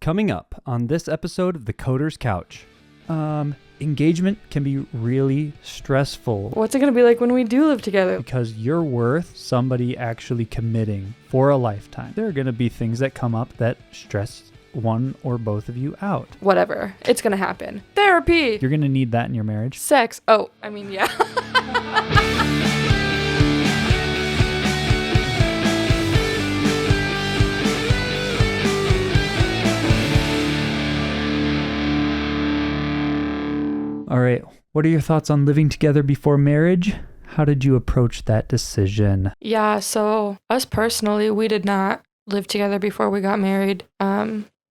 Coming up on this episode of The Coder's Couch. Engagement can be really stressful. What's it going to be like when we do live together? Because you're worth somebody actually committing for a lifetime. There are going to be things that come up that stress one or both of you out. Whatever. It's going to happen. Therapy. You're going to need that in your marriage. Sex. Oh, I mean, yeah. All right. What are your thoughts on living together before marriage? How did you approach that decision? Yeah, so us personally, we did not live together before we got married.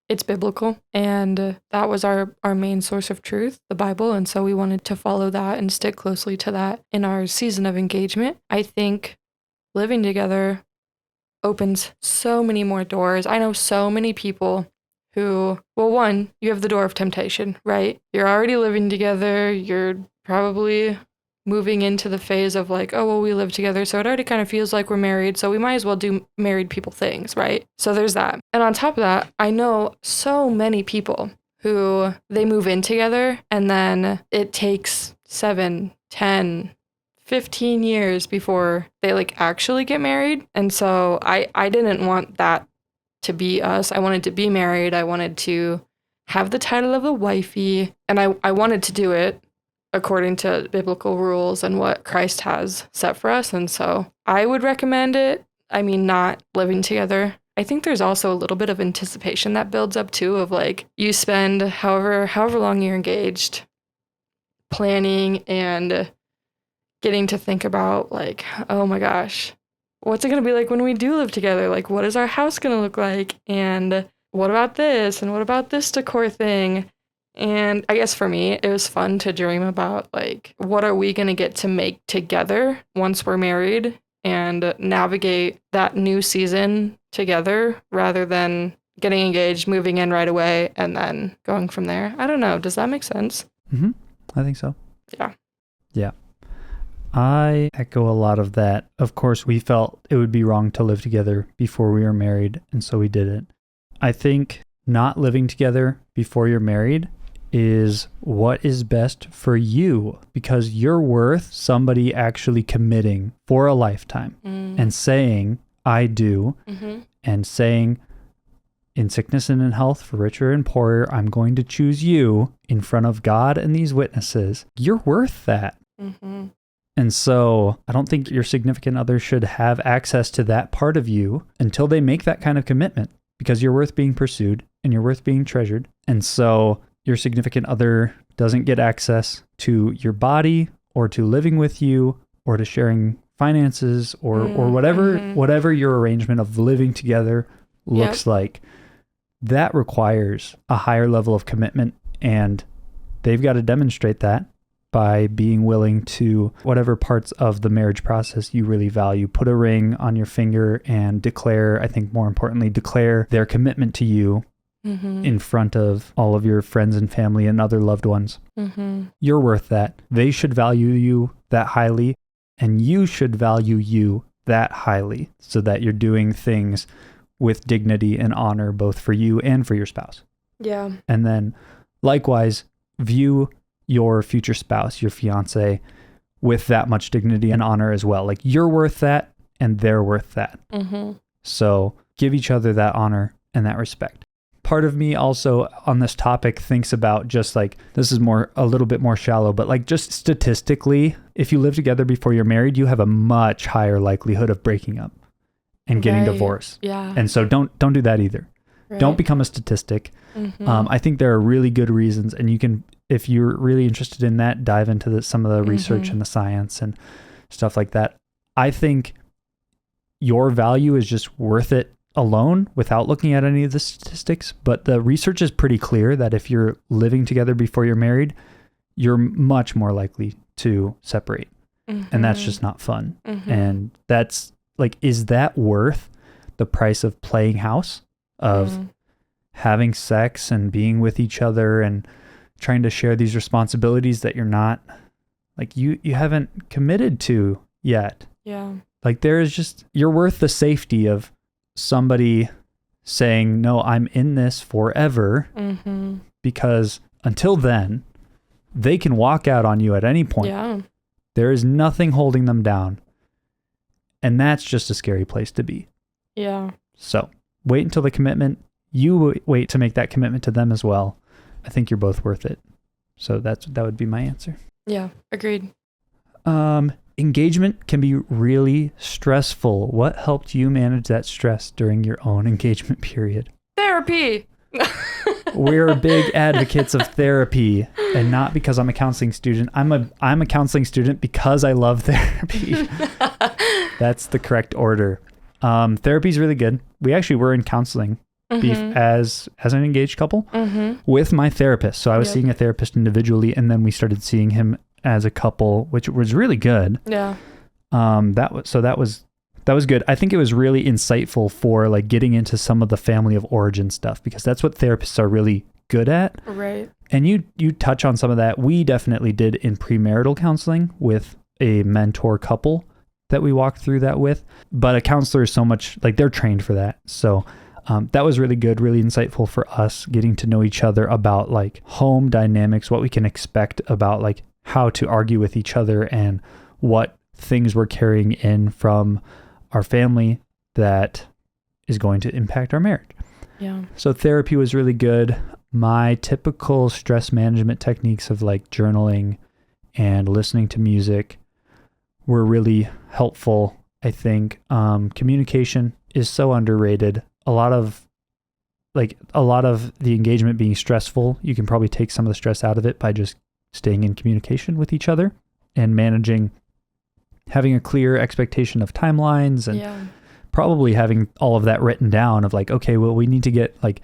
It's biblical, and that was our main source of truth, the Bible, and so we wanted to follow that and stick closely to that in our season of engagement. I think living together opens so many more doors. I know so many people who, well, one, you have the door of temptation, right? You're already living together. You're probably moving into the phase of like, oh, well, we live together, so it already kind of feels like we're married, so we might as well do married people things, right? So there's that. And on top of that, I know so many people who they move in together and then it takes 7, 10, 15 years before they like actually get married. And so I didn't want that to be us. I wanted to be married. I wanted to have the title of a wifey, and I wanted to do it according to biblical rules and what Christ has set for us. And so I would recommend it. I mean, not living together. I think there's also a little bit of anticipation that builds up too, of like you spend however long you're engaged planning and getting to think about like, oh my gosh, what's it going to be like when we do live together? Like, what is our house going to look like? And what about this? And what about this decor thing? And I guess for me, it was fun to dream about, like, what are we going to get to make together once we're married and navigate that new season together rather than getting engaged, moving in right away, and then going from there. I don't know. Does that make sense? Mm-hmm. I think so. Yeah. Yeah. I echo a lot of that. Of course, we felt it would be wrong to live together before we were married, and so we didn't. I think not living together before you're married is what is best for you, because you're worth somebody actually committing for a lifetime and saying, I do, and saying, in sickness and in health, for richer and poorer, I'm going to choose you in front of God and these witnesses. You're worth that. Mm-hmm. And so I don't think your significant other should have access to that part of you until they make that kind of commitment, because you're worth being pursued and you're worth being treasured. And so your significant other doesn't get access to your body or to living with you or to sharing finances or whatever your arrangement of living together looks like. That requires a higher level of commitment, and they've got to demonstrate that by being willing to, whatever parts of the marriage process you really value, put a ring on your finger and declare, I think more importantly, declare their commitment to you in front of all of your friends and family and other loved ones. You're worth that. They should value you that highly, and you should value you that highly, so that you're doing things with dignity and honor, both for you and for your spouse. Yeah. And then likewise, view your future spouse, your fiance, with that much dignity and honor as well. Like, you're worth that and they're worth that. So give each other that honor and that respect. Part of me also on this topic thinks about just like, this is a little bit more shallow, but like just statistically, if you live together before you're married, you have a much higher likelihood of breaking up and getting divorced. Yeah. And so don't do that either. Right. Don't become a statistic. I think there are really good reasons, and you can, if you're really interested in that, dive into some of the research and the science and stuff like that. I think your value is just worth it alone without looking at any of the statistics. But the research is pretty clear that if you're living together before you're married, you're much more likely to separate. And that's just not fun. And that's like, is that worth the price of playing house, of having sex and being with each other and trying to share these responsibilities that you're not, like, you haven't committed to yet? Yeah. Like, there is just, you're worth the safety of somebody saying, no, I'm in this forever, Mm-hmm. because until then, they can walk out on you at any point. Yeah. There is nothing holding them down. And that's just a scary place to be. Yeah. So wait until the commitment. You wait to make that commitment to them as well. I think you're both worth it. So that would be my answer. Yeah. Agreed. Engagement can be really stressful. What helped you manage that stress during your own engagement period? Therapy. We're big advocates of therapy, and not because I'm a counseling student. I'm a counseling student because I love therapy. That's the correct order. Therapy is really good. We actually were in counseling as an engaged couple with my therapist. So I was seeing a therapist individually, and then we started seeing him as a couple, which was really good. Yeah. That was good. I think it was really insightful for like getting into some of the family of origin stuff, because that's what therapists are really good at. Right. And you touch on some of that. We definitely did in premarital counseling with a mentor couple that we walked through that with. But a counselor is so much like, they're trained for that. So that was really good, really insightful for us, getting to know each other about like home dynamics, what we can expect about like how to argue with each other, and what things we're carrying in from our family that is going to impact our marriage. Yeah. So therapy was really good. My typical stress management techniques of like journaling and listening to music were really helpful. I think communication is so underrated. A lot of the engagement being stressful, you can probably take some of the stress out of it by just staying in communication with each other and having a clear expectation of timelines, and probably having all of that written down of like, okay, well, we need to get like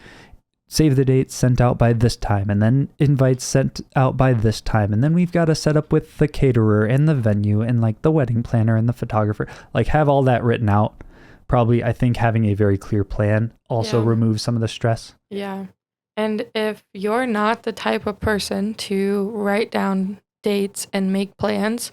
save the dates sent out by this time, and then invites sent out by this time. And then we've got to set up with the caterer and the venue and like the wedding planner and the photographer, like have all that written out. Probably, I think having a very clear plan also removes some of the stress. Yeah. And if you're not the type of person to write down dates and make plans,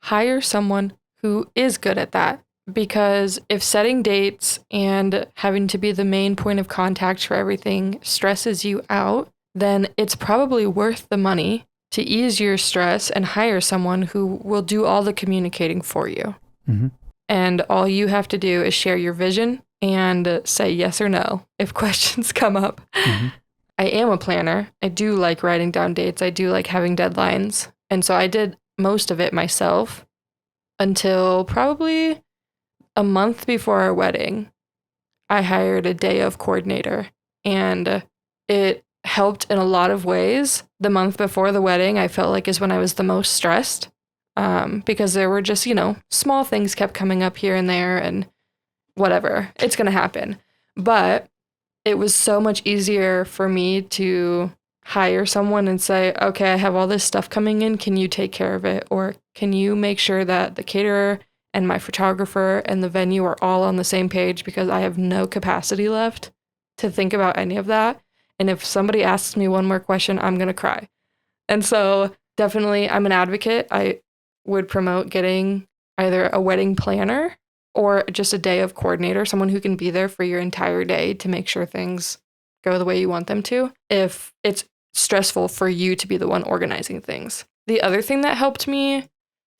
hire someone who is good at that. Because if setting dates and having to be the main point of contact for everything stresses you out, then it's probably worth the money to ease your stress and hire someone who will do all the communicating for you. Mm-hmm. And all you have to do is share your vision and say yes or no if questions come up. Mm-hmm. I am a planner. I do like writing down dates. I do like having deadlines. And so I did most of it myself until probably a month before our wedding. I hired a day of coordinator, and it helped in a lot of ways. The month before the wedding, I felt like is when I was the most stressed, because there were just, small things kept coming up here and there, and whatever, it's going to happen. But it was so much easier for me to hire someone and say, okay, I have all this stuff coming in. Can you take care of it? Or can you make sure that the caterer and my photographer and the venue are all on the same page, because I have no capacity left to think about any of that. And if somebody asks me one more question, I'm going to cry. And so definitely I'm an advocate. I would promote getting either a wedding planner or just a day of coordinator, someone who can be there for your entire day to make sure things go the way you want them to, if it's stressful for you to be the one organizing things. The other thing that helped me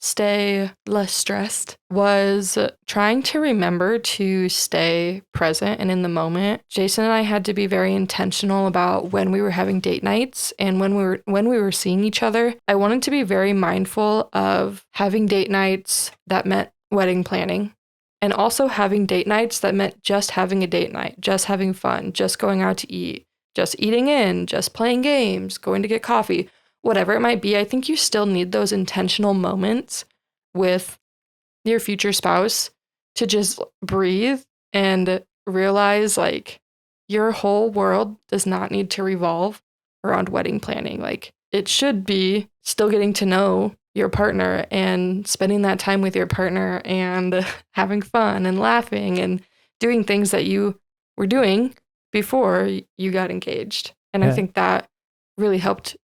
stay less stressed was trying to remember to stay present and in the moment. Jason and I had to be very intentional about when we were having date nights and when we were seeing each other. I wanted to be very mindful of having date nights that meant wedding planning, and also having date nights that meant just having a date night, just having fun, just going out to eat, just eating in, just playing games, going to get coffee. Whatever it might be, I think you still need those intentional moments with your future spouse to just breathe and realize like your whole world does not need to revolve around wedding planning. Like it should be still getting to know your partner and spending that time with your partner and having fun and laughing and doing things that you were doing before you got engaged. And I think that really helped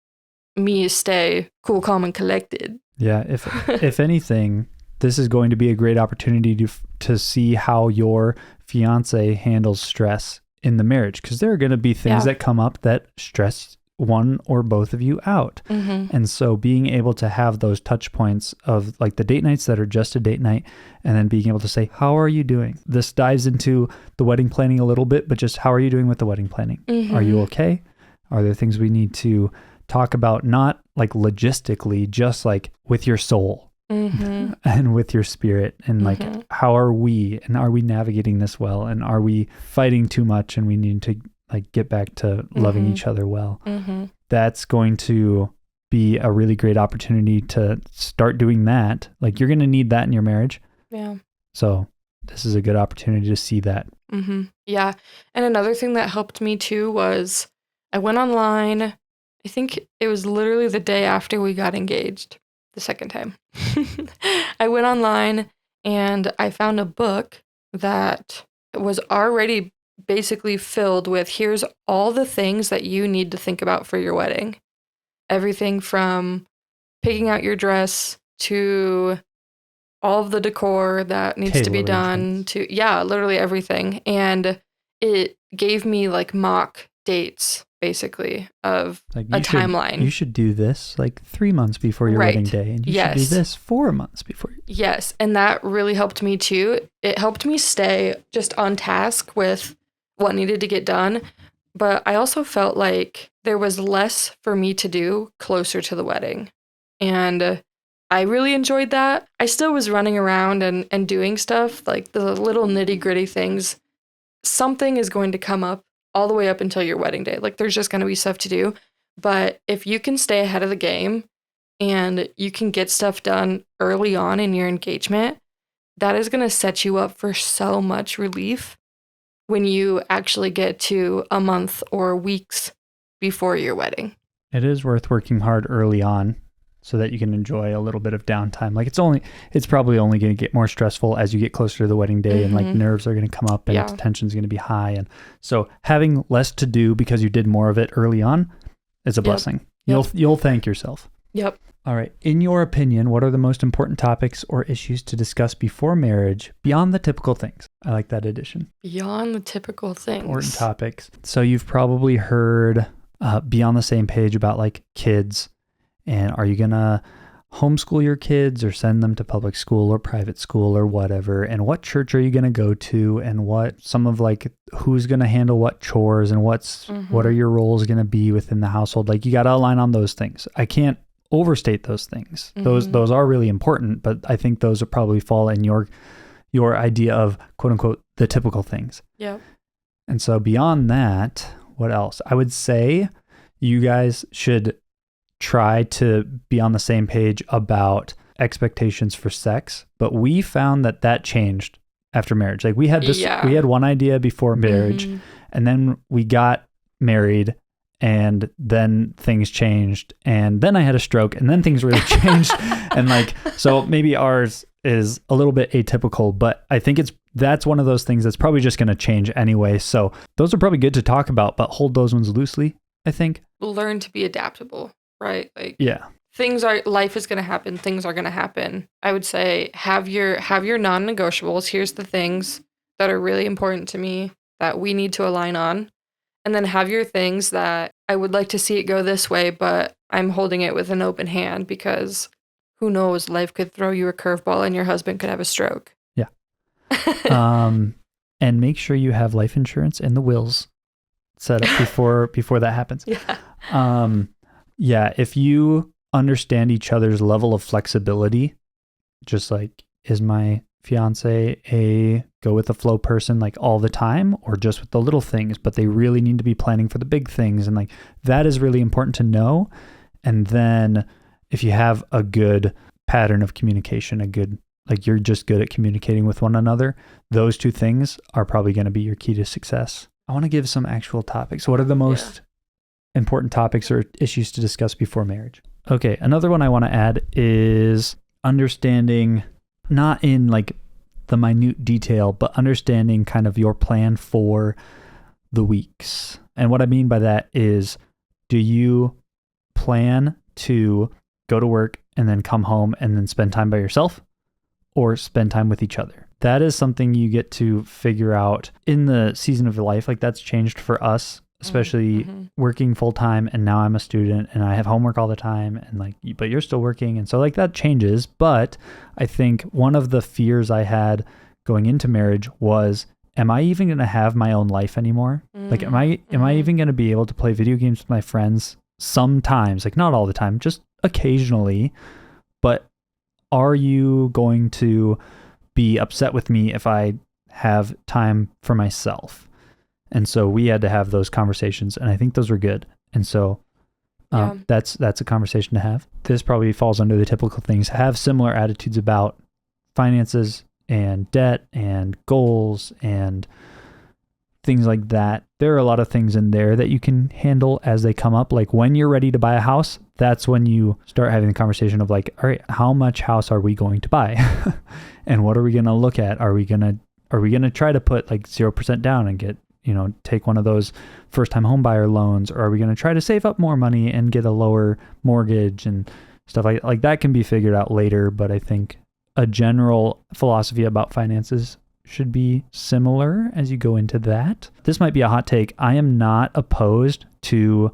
me stay cool, calm, and collected. Yeah, if anything, this is going to be a great opportunity to see how your fiance handles stress in the marriage, because there are going to be things that come up that stress one or both of you out. And so being able to have those touch points of like the date nights that are just a date night, and then being able to say, how are you doing? This dives into the wedding planning a little bit, but just how are you doing with the wedding planning? Are you okay? Are there things we need to talk about, not like logistically, just like with your soul and with your spirit, and like, how are we, and are we navigating this well? And are we fighting too much and we need to like get back to loving each other well? That's going to be a really great opportunity to start doing that. Like, you're going to need that in your marriage. Yeah. So this is a good opportunity to see that. Yeah. And another thing that helped me too was I went online. I think it was literally the day after we got engaged, the second time. I went online and I found a book that was already basically filled with, here's all the things that you need to think about for your wedding. Everything from picking out your dress to all of the decor that needs to be done to, literally everything. And it gave me like mock dates, basically, of like a timeline. You should do this like 3 months before your wedding day, and you should do this 4 months before. Yes, and that really helped me too. It helped me stay just on task with what needed to get done, but I also felt like there was less for me to do closer to the wedding, and I really enjoyed that. I still was running around and doing stuff, like the little nitty-gritty things. Something is going to come up all the way up until your wedding day. Like, there's just going to be stuff to do. But if you can stay ahead of the game and you can get stuff done early on in your engagement, that is going to set you up for so much relief when you actually get to a month or weeks before your wedding. It is worth working hard early on so that you can enjoy a little bit of downtime. Like, it's probably only going to get more stressful as you get closer to the wedding day, and like nerves are going to come up and tension's going to be high. And so having less to do because you did more of it early on is a blessing. You'll thank yourself. Yep. All right. In your opinion, what are the most important topics or issues to discuss before marriage beyond the typical things? I like that addition. Beyond the typical things. Important topics. So you've probably heard be on the same page about like kids. And are you going to homeschool your kids or send them to public school or private school or whatever? And what church are you going to go to? And what some of like who's going to handle what chores and what are your roles going to be within the household? Like, you got to align on those things. I can't overstate those things. Those are really important, but I think those will probably fall in your idea of quote unquote the typical things. Yeah. And so beyond that, what else? I would say you guys should try to be on the same page about expectations for sex, but we found that changed after marriage. Like, we had we had one idea before marriage, and then we got married, and then things changed, and then I had a stroke, and then things really changed. And like, so maybe ours is a little bit atypical, but I think that's one of those things that's probably just going to change anyway. So those are probably good to talk about, but hold those ones loosely, I think. Learn to be adaptable. Right? Like, life is going to happen. Things are going to happen. I would say have your non-negotiables. Here's the things that are really important to me that we need to align on. And then have your things that I would like to see it go this way, but I'm holding it with an open hand because who knows, life could throw you a curveball and your husband could have a stroke. Yeah. And make sure you have life insurance and the wills set up before that happens. Yeah. Yeah, if you understand each other's level of flexibility, just like, is my fiance a go with the flow person like all the time, or just with the little things, but they really need to be planning for the big things, and like that is really important to know. And then if you have a good pattern of communication, like you're just good at communicating with one another, those two things are probably going to be your key to success. I want to give some actual topics. What are the most important topics or issues to discuss before marriage? Okay, another one I want to add is understanding, not in like the minute detail, but understanding kind of your plan for the weeks. And what I mean by that is, do you plan to go to work and then come home and then spend time by yourself, or spend time with each other? that is something you get to figure out in the season of your life. Like that's changed for us, especially working full time. And now I'm a student and I have homework all the time and like, but you're still working. And so like that changes. But I think one of the fears I had going into marriage was, am I even going to have my own life anymore? Like, am I even going to be able to play video games with my friends sometimes? Like not all the time, just occasionally. But are you going to be upset with me if I have time for myself? And so we had to have those conversations, and I think those were good. And so that's a conversation to have. This probably falls under the typical things. Have similar attitudes about finances and debt and goals and things like that. There are a lot of things in there that you can handle as they come up. Like when you're ready to buy a house, that's when you start having the conversation of like, all right, how much house are we going to buy? And what are we going to look at? Are we going to try to put like 0% down and get, take one of those first time home buyer loans? Or are we going to try to save up more money and get a lower mortgage and stuff like that can be figured out later. But I think a general philosophy about finances should be similar as you go into that. This might be a hot take. I am not opposed to,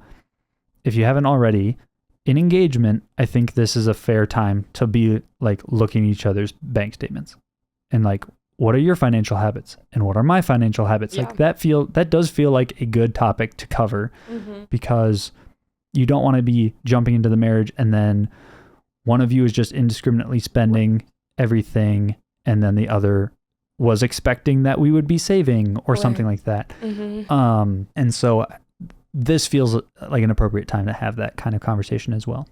if you haven't already, in engagement, I think this is a fair time to be like looking at each other's bank statements and like, what are your financial habits and what are my financial habits? Yeah. Like that does feel like a good topic to cover because you don't want to be jumping into the marriage and then one of you is just indiscriminately spending everything and then the other was expecting that we would be saving or something like that. And so this feels like an appropriate time to have that kind of conversation as well.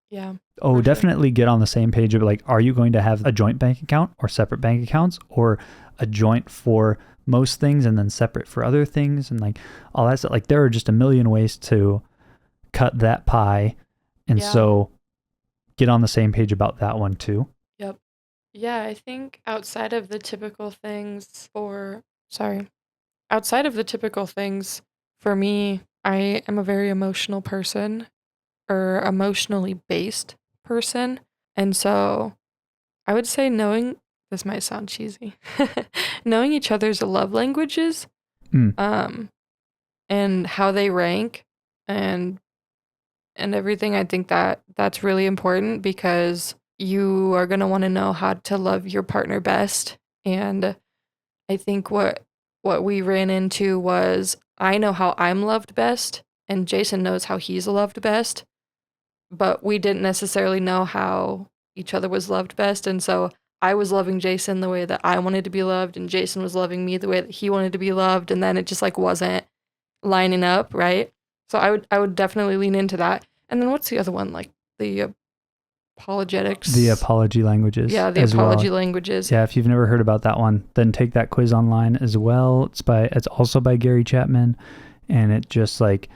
Yeah. Oh, definitely get on the same page of like, are you going to have a joint bank account or separate bank accounts or a joint for most things and then separate for other things and like all that stuff. Like there are just a million ways to cut that pie. And so get on the same page about that one too. Yep. Yeah, I think outside of the typical things for me, I am a very emotional person or emotionally based person. And so I would say this might sound cheesy, knowing each other's love languages, and how they rank and everything. I think that's really important because you are going to want to know how to love your partner best. And I think what we ran into was I know how I'm loved best and Jason knows how he's loved best, but we didn't necessarily know how each other was loved best. And so I was loving Jason the way that I wanted to be loved and Jason was loving me the way that he wanted to be loved. And then it just like wasn't lining up, right? So I would definitely lean into that. And then what's the other one? Like the apologetics. The apology languages. Yeah, the apology languages. Yeah, if you've never heard about that one, then take that quiz online as well. It's also by Gary Chapman, and it just like,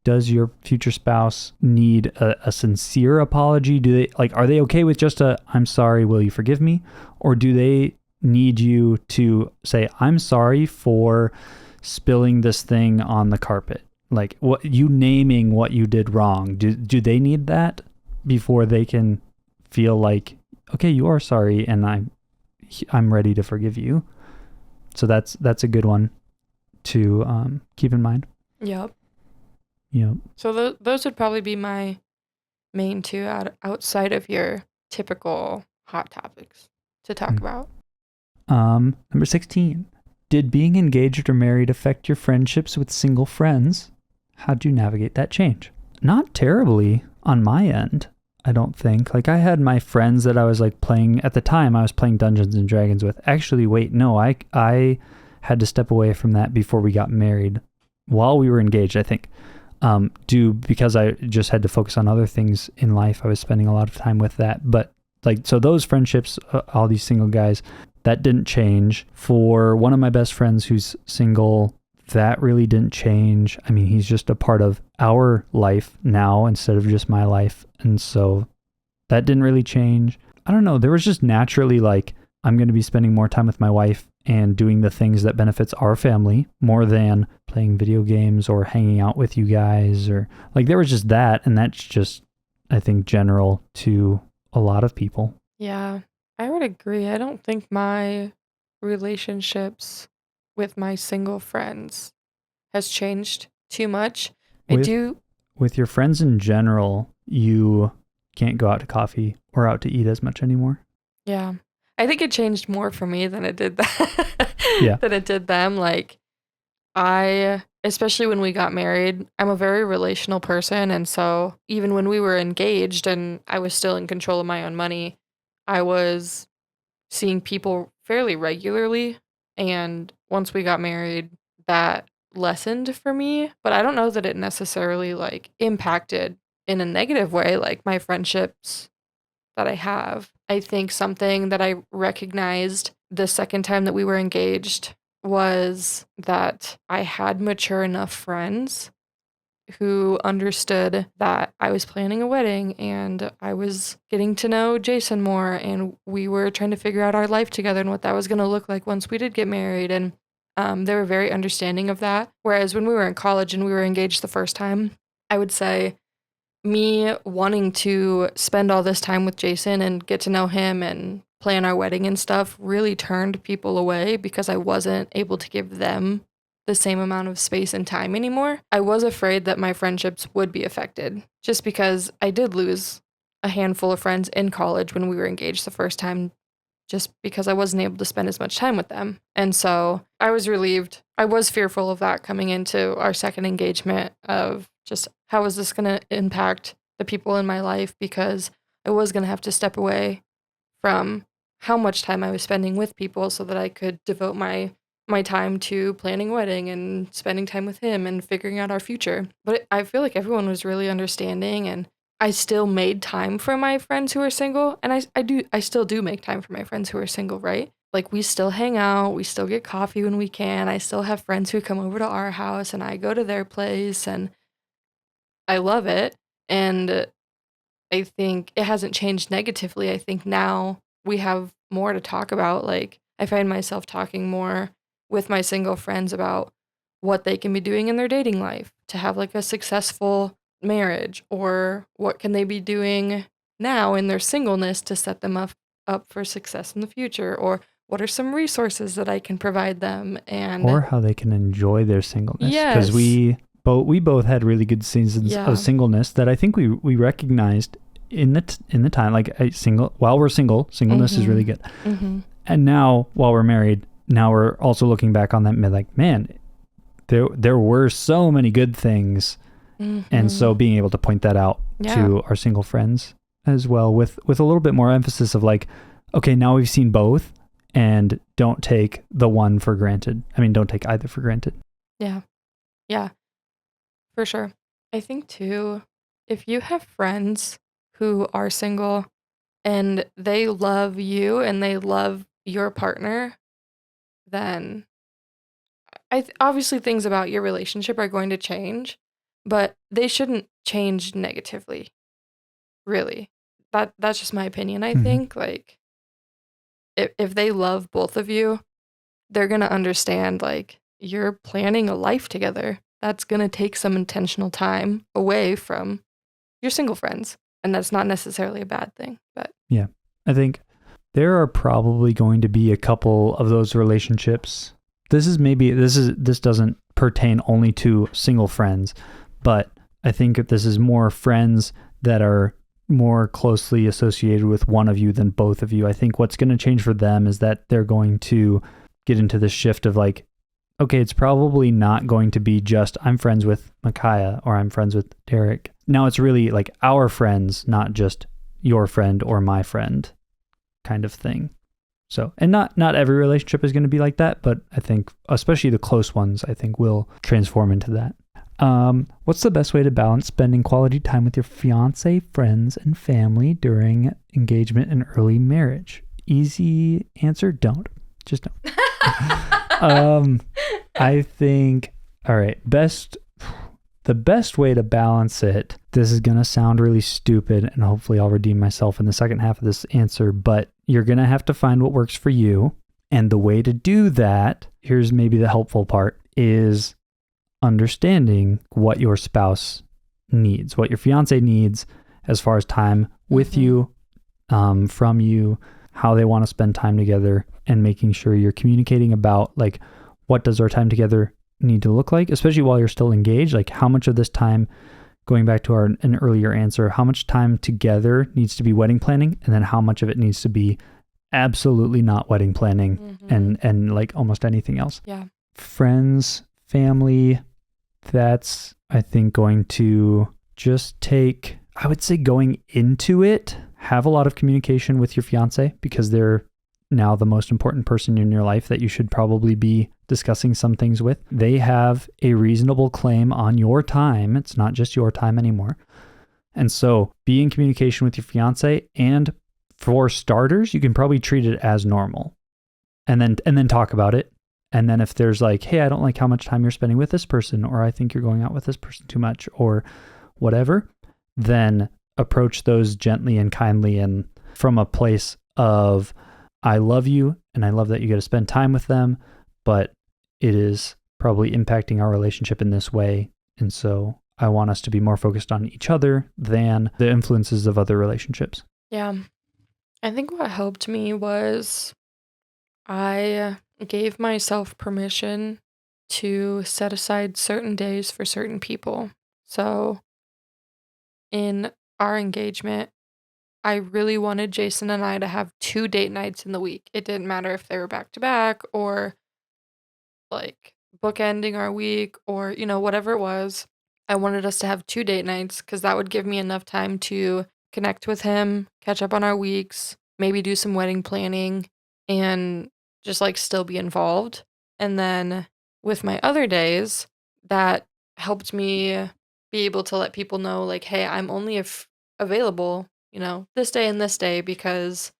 does your future spouse need a sincere apology? Are they okay with just I'm sorry, will you forgive me? Or do they need you to say, I'm sorry for spilling this thing on the carpet? Like naming what you did wrong. Do they need that before they can feel like, okay, you are sorry and I'm ready to forgive you? So that's a good one to keep in mind. Yep. Yep. So those would probably be my main two outside of your typical hot topics to talk about. Number 16. Did being engaged or married affect your friendships with single friends? How'd you navigate that change? Not terribly on my end, I don't think. Like I had my friends that I was like playing at the time. I was playing Dungeons and Dragons with. Actually, wait, no, I had to step away from that before we got married. While we were engaged, I think. Because I just had to focus on other things in life. I was spending a lot of time with that. But like, so those friendships, all these single guys, that didn't change. For one of my best friends who's single, that really didn't change. I mean, he's just a part of our life now instead of just my life. And so that didn't really change. I don't know. There was just naturally like, I'm going to be spending more time with my wife and doing the things that benefits our family more than playing video games or hanging out with you guys, or like there was just that. And that's just, I think, general to a lot of people. Yeah. I would agree. I don't think my relationships with my single friends has changed too much. I With do, with your friends in general, you can't go out to coffee or out to eat as much anymore. yeah. I think it changed more for me than it did Yeah. than it did them. Like especially when we got married, I'm a very relational person, and so even when we were engaged and I was still in control of my own money, I was seeing people fairly regularly. And once we got married, that lessened for me. But I don't know that it necessarily like impacted in a negative way, like my friendships that I have. I think something that I recognized the second time that we were engaged was that I had mature enough friends who understood that I was planning a wedding and I was getting to know Jason more, and we were trying to figure out our life together and what that was going to look like once we did get married. And they were very understanding of that. Whereas when we were in college and we were engaged the first time, I would say me wanting to spend all this time with Jason and get to know him and plan our wedding and stuff really turned people away because I wasn't able to give them the same amount of space and time anymore. I was afraid that my friendships would be affected just because I did lose a handful of friends in college when we were engaged the first time, just because I wasn't able to spend as much time with them. And so I was relieved. I was fearful of that coming into our second engagement, of just how is this going to impact the people in my life, because I was going to have to step away from how much time I was spending with people so that I could devote my time to planning a wedding and spending time with him and figuring out our future. But I feel like everyone was really understanding, and I still made time for my friends who are single, and I still do make time for my friends who are single, right? Like we still hang out, we still get coffee when we can. I still have friends who come over to our house and I go to their place, and I love it. And I think it hasn't changed negatively. I think now we have more to talk about. Like, I find myself talking more with my single friends about what they can be doing in their dating life to have like a successful marriage, or what can they be doing now in their singleness to set them up for success in the future, or what are some resources that I can provide them. Or And how they can enjoy their singleness. Because yes, we both had really good seasons yeah, of singleness that I think we recognized in the time. Like while we're single, singleness is really good. mm-hmm. And now while we're married, now we're also looking back on that and be like, man, there were so many good things. And so being able to point that out to our single friends as well, with a little bit more emphasis of like, okay, now we've seen both, and don't take the one for granted. I mean, don't take either for granted. Yeah. Yeah, for sure. I think too, if you have friends who are single and they love you and they love your partner, then obviously things about your relationship are going to change, but they shouldn't change negatively, really. That's just my opinion, I think. Like if they love both of you, they're going to understand like you're planning a life together. That's going to take some intentional time away from your single friends. And that's not necessarily a bad thing, but Yeah. I think there are probably going to be a couple of those relationships. This doesn't pertain only to single friends, but I think this is more friends that are more closely associated with one of you than both of you. I think what's going to change for them is that they're going to get into this shift of like, okay, it's probably not going to be just I'm friends with Micaiah or I'm friends with Derek. Now it's really like our friends, not just your friend or my friend kind of thing. So, and not every relationship is going to be like that, but I think especially the close ones, I think will transform into that. What's the best way to balance spending quality time with your fiance, friends, and family during engagement and early marriage? Easy answer, don't. Just don't. I think, all right, the best way to balance it, this is going to sound really stupid, and hopefully I'll redeem myself in the second half of this answer, but you're going to have to find what works for you. And the way to do that, here's maybe the helpful part, is understanding what your spouse needs, what your fiance needs as far as time with you, from you, how they want to spend time together, and making sure you're communicating about like, what does our time together need to look like, especially while you're still engaged? Like, how much of this time, going back to an earlier answer, how much time together needs to be wedding planning, and then how much of it needs to be absolutely not wedding planning, and like almost anything else. Yeah. Friends, family, that's, I think, going to just take, I would say, going into it, have a lot of communication with your fiance, because they're now the most important person in your life that you should probably be discussing some things with. They have a reasonable claim on your time. It's not just your time anymore. And so be in communication with your fiance, and for starters, you can probably treat it as normal, and then talk about it. And then if there's like, hey, I don't like how much time you're spending with this person, or I think you're going out with this person too much, or whatever, then approach those gently and kindly, and from a place of, I love you and I love that you get to spend time with them, but it is probably impacting our relationship in this way. And so I want us to be more focused on each other than the influences of other relationships. Yeah. I think what helped me was I gave myself permission to set aside certain days for certain people. So in our engagement, I really wanted Jason and I to have 2 date nights in the week. It didn't matter if they were back to back or like bookending our week or, whatever it was. I wanted us to have 2 date nights because that would give me enough time to connect with him, catch up on our weeks, maybe do some wedding planning, and just like still be involved. And then with my other days, that helped me be able to let people know, like, hey, I'm only available, this day and this day, because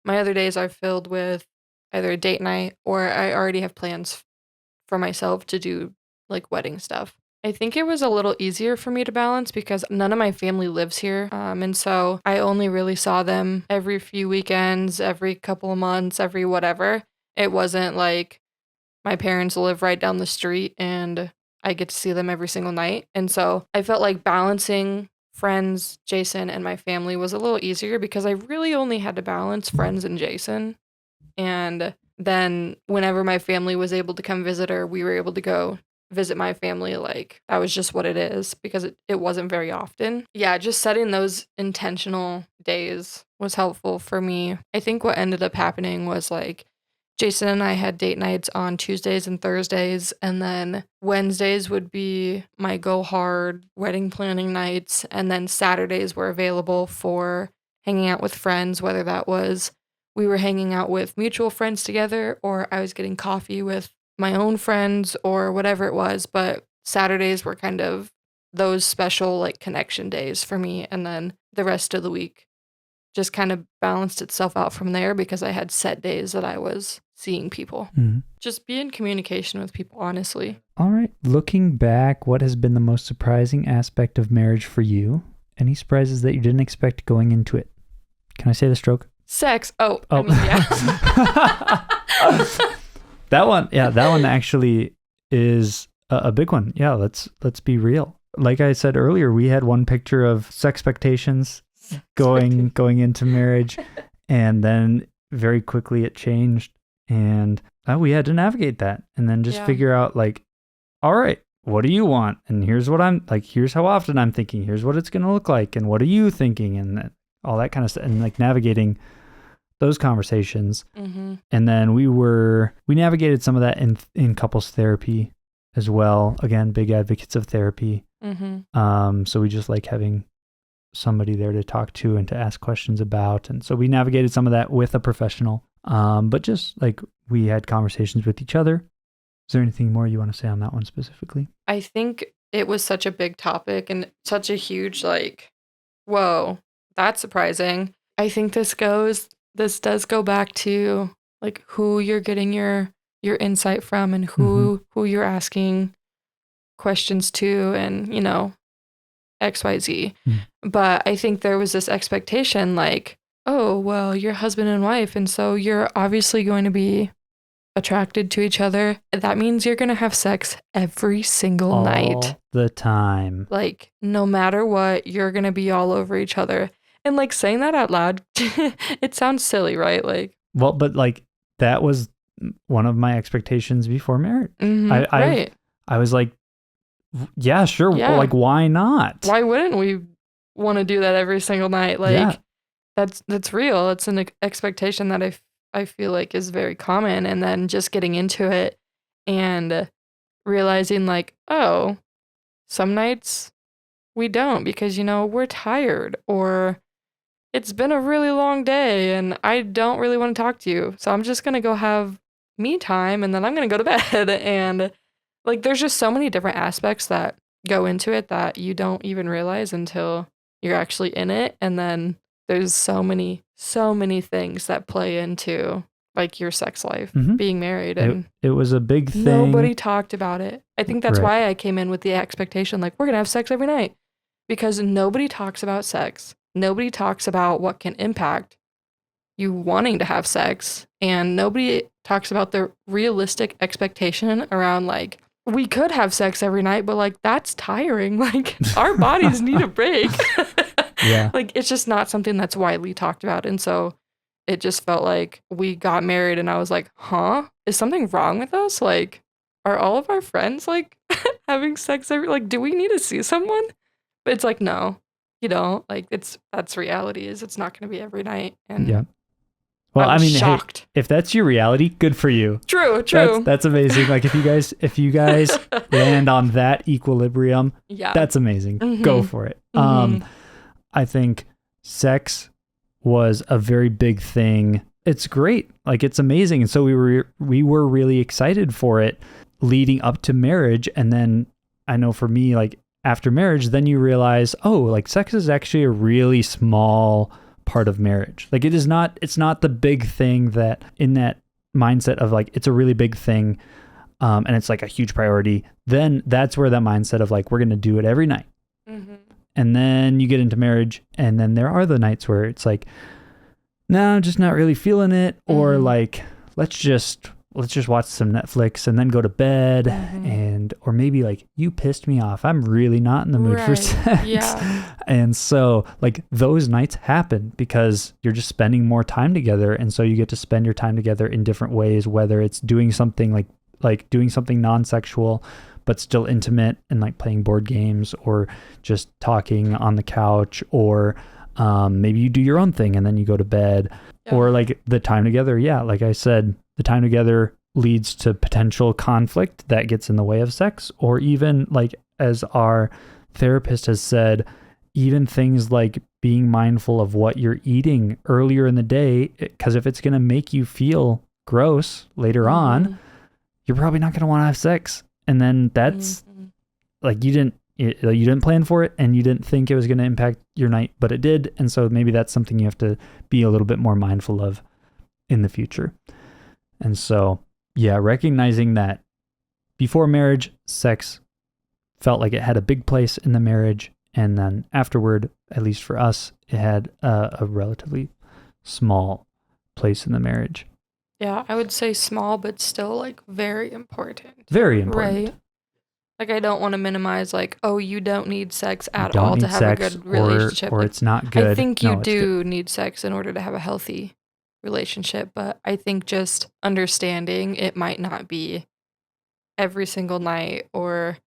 my other days are filled with either a date night or I already have plans for myself to do like wedding stuff. I think it was a little easier for me to balance because none of my family lives here. And so I only really saw them every few weekends, every couple of months, every whatever. It wasn't like my parents live right down the street and I get to see them every single night. And so I felt like balancing friends, Jason, and my family was a little easier because I really only had to balance friends and Jason. And then whenever my family was able to come visit or we were able to go visit my family, like that was just what it is because it wasn't very often. Yeah, just setting those intentional days was helpful for me. I think what ended up happening was like Jason and I had date nights on Tuesdays and Thursdays, and then Wednesdays would be my go hard wedding planning nights, and then Saturdays were available for hanging out with friends, whether that was we were hanging out with mutual friends together or I was getting coffee with my own friends or whatever it was. But Saturdays were kind of those special like connection days for me, and then the rest of the week just kind of balanced itself out from there because I had set days that I was seeing people. Mm-hmm. Just be in communication with people, honestly. All right. Looking back, what has been the most surprising aspect of marriage for you? Any surprises that you didn't expect going into it? Can I say the stroke? Sex. Oh. I mean, yeah. That one actually is a big one. Yeah, let's be real. Like I said earlier, we had one picture of sexpectations going into marriage, and then very quickly it changed, and we had to navigate that, and then just figure out like, all right, what do you want? And here's what I'm like. Here's how often I'm thinking. Here's what it's gonna look like, and what are you thinking, and all that kind of stuff, and like navigating those conversations. Mm-hmm. And then we navigated some of that in couples therapy as well. Again, big advocates of therapy. Mm-hmm. So we just like having somebody there to talk to and to ask questions about. And so we navigated some of that with a professional. But just like we had conversations with each other. Is there anything more you want to say on that one specifically? I think it was such a big topic and such a huge like, whoa, that's surprising. I think this does go back to like who you're getting your insight from and who you're asking questions to, and XYZ. But I think there was this expectation like, oh, well, you're husband and wife, and so you're obviously going to be attracted to each other. That means you're going to have sex every single night. All the time. Like, no matter what, you're going to be all over each other. And like saying that out loud, it sounds silly, right? Like, Well, but like that was one of my expectations before marriage. right. I was like, yeah, sure. Yeah. Like, why not? Why wouldn't we want to do that every single night? Like, Yeah. that's real. It's an expectation that I feel like is very common. And then just getting into it and realizing like, oh, some nights we don't because, we're tired or it's been a really long day and I don't really want to talk to you. So I'm just going to go have me time and then I'm going to go to bed. And like, there's just so many different aspects that go into it that you don't even realize until you're actually in it. And then there's so many things that play into like your sex life, being married. And it was a big thing. Nobody talked about it. I think that's Right. why I came in with the expectation, like, we're going to have sex every night because nobody talks about sex. Nobody talks about what can impact you wanting to have sex. And nobody talks about the realistic expectation around like, we could have sex every night, but like, that's tiring. Like, our bodies need a break. Yeah. Like, it's just not something that's widely talked about. And so it just felt like we got married and I was like, huh? Is something wrong with us? Like, are all of our friends like having sex like, do we need to see someone? But it's like, no, you don't. Like, that's reality is it's not going to be every night. And yeah. Well, I mean, shocked. Hey, if that's your reality, good for you. True. That's amazing. Like if you guys land on that equilibrium, yeah, that's amazing. Go for it. I think sex was a very big thing. It's great. Like it's amazing. And so we were really excited for it leading up to marriage. And then I know for me, like after marriage, then you realize, oh, like sex is actually a really small part of marriage. Like it's not the big thing that in that mindset of like, it's a really big thing. And it's like a huge priority. Then that's where that mindset of like, we're going to do it every night. And then you get into marriage and then there are the nights where it's like, no, I'm just not really feeling it. Or like, let's just watch some Netflix and then go to bed or maybe like you pissed me off. I'm really not in the mood for sex. Yeah. And so like those nights happen because you're just spending more time together. And so you get to spend your time together in different ways, whether it's doing something like doing something non-sexual, but still intimate and like playing board games or just talking on the couch or maybe you do your own thing and then you go to bed or like the time together. Yeah. Like I said, the time together leads to potential conflict that gets in the way of sex, or even like, as our therapist has said, even things like being mindful of what you're eating earlier in the day, because if it's going to make you feel gross later on, you're probably not going to want to have sex. And then that's like, you didn't plan for it and you didn't think it was going to impact your night, but it did. And so maybe that's something you have to be a little bit more mindful of in the future. And so, yeah, recognizing that before marriage, sex felt like it had a big place in the marriage. And then afterward, at least for us, it had a relatively small place in the marriage. Yeah, I would say small, but still like very important. Very important. Right. Like I don't want to minimize like, oh, you don't need sex at all to have a good relationship. Or like, it's not good. I think you do need sex in order to have a healthy relationship, but I think just understanding it might not be every single night. Or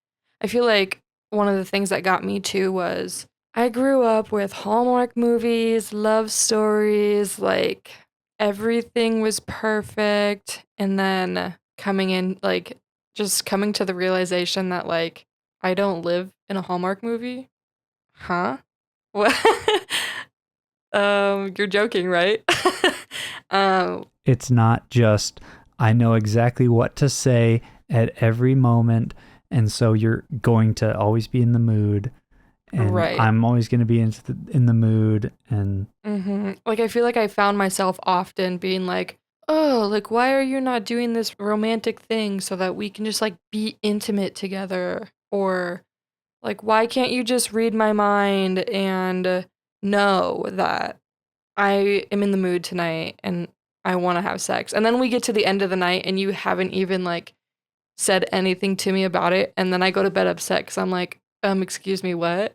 I feel like one of the things that got me too was I grew up with Hallmark movies, love stories, like everything was perfect. And then coming to the realization that like I don't live in a Hallmark movie. Huh? What? You're joking, right? It's not just, I know exactly what to say at every moment. And so you're going to always be in the mood. And I'm always going to be in the mood. And like, I feel like I found myself often being like, oh, like, why are you not doing this romantic thing so that we can just like be intimate together? Or like, why can't you just read my mind and know that I am in the mood tonight and I want to have sex? And then we get to the end of the night and you haven't even like said anything to me about it. And then I go to bed upset because I'm like, excuse me, what?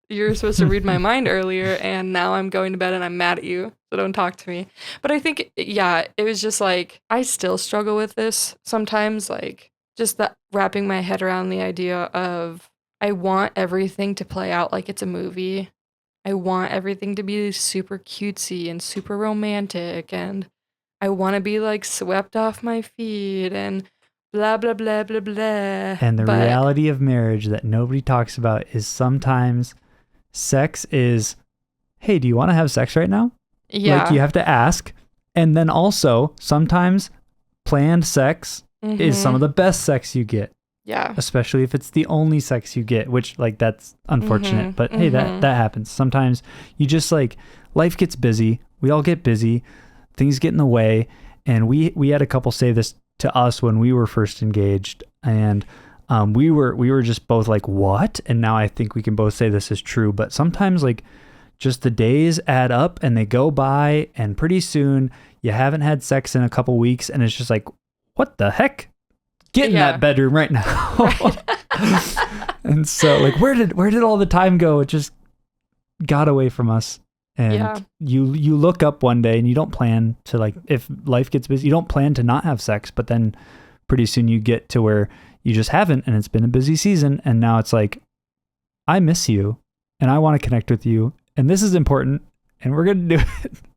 you were supposed to read my mind earlier, and now I'm going to bed and I'm mad at you, so don't talk to me. But I think, yeah, it was just like, I still struggle with this sometimes, like, just that wrapping my head around the idea of, I want everything to play out like it's a movie. I want everything to be super cutesy and super romantic, and I want to be like swept off my feet and blah, blah, blah, blah, blah. And the But reality of marriage that nobody talks about is sometimes sex is, hey, do you want to have sex right now? yeah. Like, you have to ask. And then also, sometimes planned sex is some of the best sex you get, Yeah. especially if it's the only sex you get, which, like, that's unfortunate. But hey, that happens. Sometimes you just, like, life gets busy. We all get busy. Things get in the way. And we had a couple say this to us when we were first engaged. And we were just both like, what? And now I think we can both say this is true. But sometimes, like, just the days add up and they go by, and pretty soon you haven't had sex in a couple weeks, and it's just like, what the heck? Get in that bedroom right now. Right. And so, like, where did all the time go? It just got away from us. And you look up one day and you don't plan to, like, if life gets busy, you don't plan to not have sex, but then pretty soon you get to where you just haven't, and it's been a busy season, and now it's like, I miss you and I want to connect with you, and this is important, and we're going to do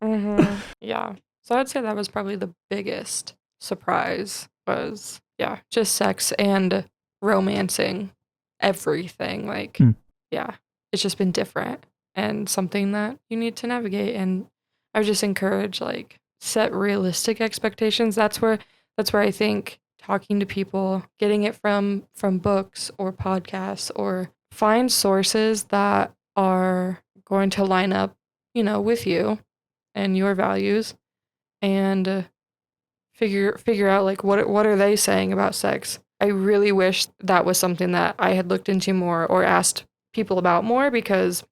it. Yeah. So I'd say that was probably the biggest surprise was, just sex and romancing everything. Like, it's just been different and something that you need to navigate. And I would just encourage, like, set realistic expectations. That's where I think talking to people, getting it from books or podcasts, or find sources that are going to line up, with you and your values, and figure out, like, what are they saying about sex. I really wish that was something that I had looked into more or asked people about more, because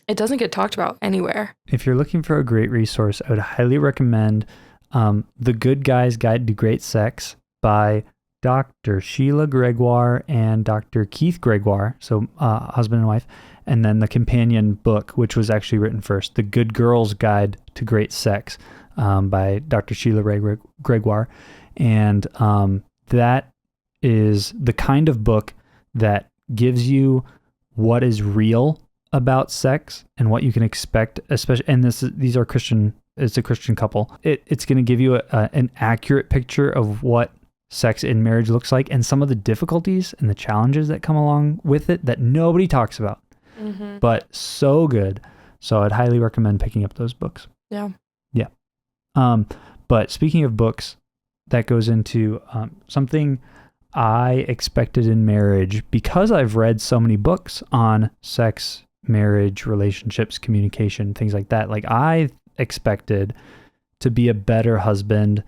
it doesn't get talked about anywhere. If you're looking for a great resource, I would highly recommend The Good Guy's Guide to Great Sex by Dr. Sheila Gregoire and Dr. Keith Gregoire, so husband and wife, and then the companion book, which was actually written first, The Good Girl's Guide to Great Sex by Dr. Sheila Gregoire. And that is the kind of book that gives you what is real about sex and what you can expect, especially, and these are Christian, it's a Christian couple. It's going to give you an accurate picture of what sex in marriage looks like, and some of the difficulties and the challenges that come along with it that nobody talks about, but so good. So I'd highly recommend picking up those books. Yeah. But speaking of books, that goes into something I expected in marriage, because I've read so many books on sex, marriage, relationships, communication, things like that. Like, I expected to be a better husband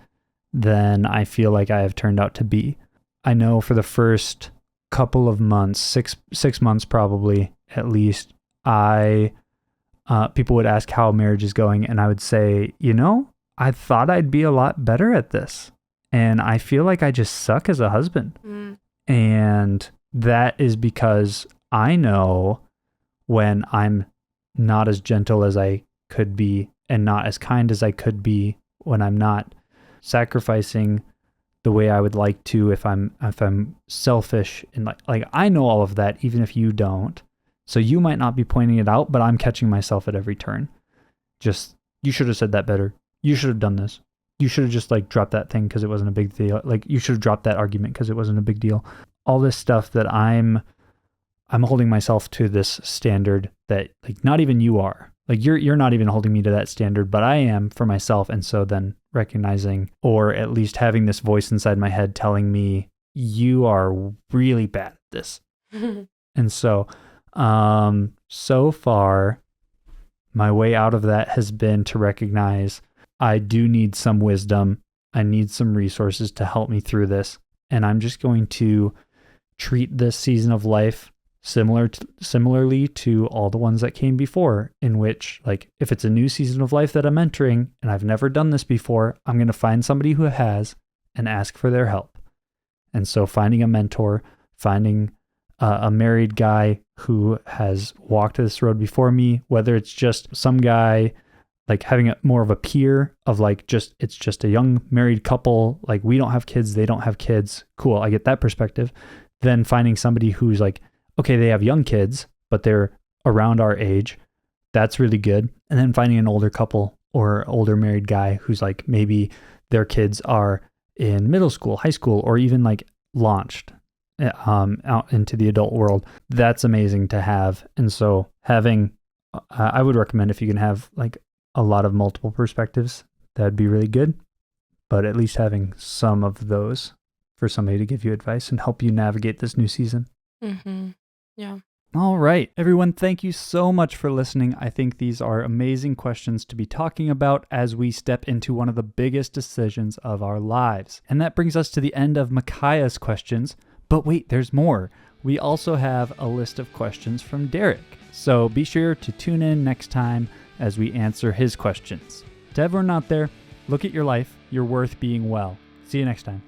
than I feel like I have turned out to be. I know for the first couple of months, six months probably at least, people would ask how marriage is going, and I would say, I thought I'd be a lot better at this, and I feel like I just suck as a husband. And that is because I know when I'm not as gentle as I could be and not as kind as I could be, when I'm not sacrificing the way I would like to, if I'm selfish, and like I know all of that, even if you don't. So you might not be pointing it out, but I'm catching myself at every turn. Just, you should have said that better. You should have done this. You should have just, like, dropped that thing because it wasn't a big deal. Like, you should have dropped that argument because it wasn't a big deal. All this stuff that I'm holding myself to this standard that, like, not even you are. Like, you're not even holding me to that standard, but I am for myself. And so then recognizing, or at least having this voice inside my head telling me, you are really bad at this. And so, so far, my way out of that has been to recognize I do need some wisdom. I need some resources to help me through this. And I'm just going to treat this season of life similarly to all the ones that came before, in which, like, if it's a new season of life that I'm entering and I've never done this before, I'm going to find somebody who has and ask for their help. And so finding a mentor, finding a married guy who has walked this road before me, whether it's just some guy like having more of a peer of like it's just a young married couple, like we don't have kids, they don't have kids. Cool, I get that perspective. Then finding somebody who's like, okay, they have young kids, but they're around our age. That's really good. And then finding an older couple or older married guy who's like maybe their kids are in middle school, high school, or even like launched out into the adult world. That's amazing to have. And so having, I would recommend if you can have like a lot of multiple perspectives, that'd be really good. But at least having some of those for somebody to give you advice and help you navigate this new season. Mm-hmm. Yeah. All right, everyone, thank you so much for listening. I think these are amazing questions to be talking about as we step into one of the biggest decisions of our lives. And that brings us to the end of Micaiah's questions. But wait, there's more. We also have a list of questions from Derek. So be sure to tune in next time as we answer his questions. To everyone out there, look at your life. You're worth being well. See you next time.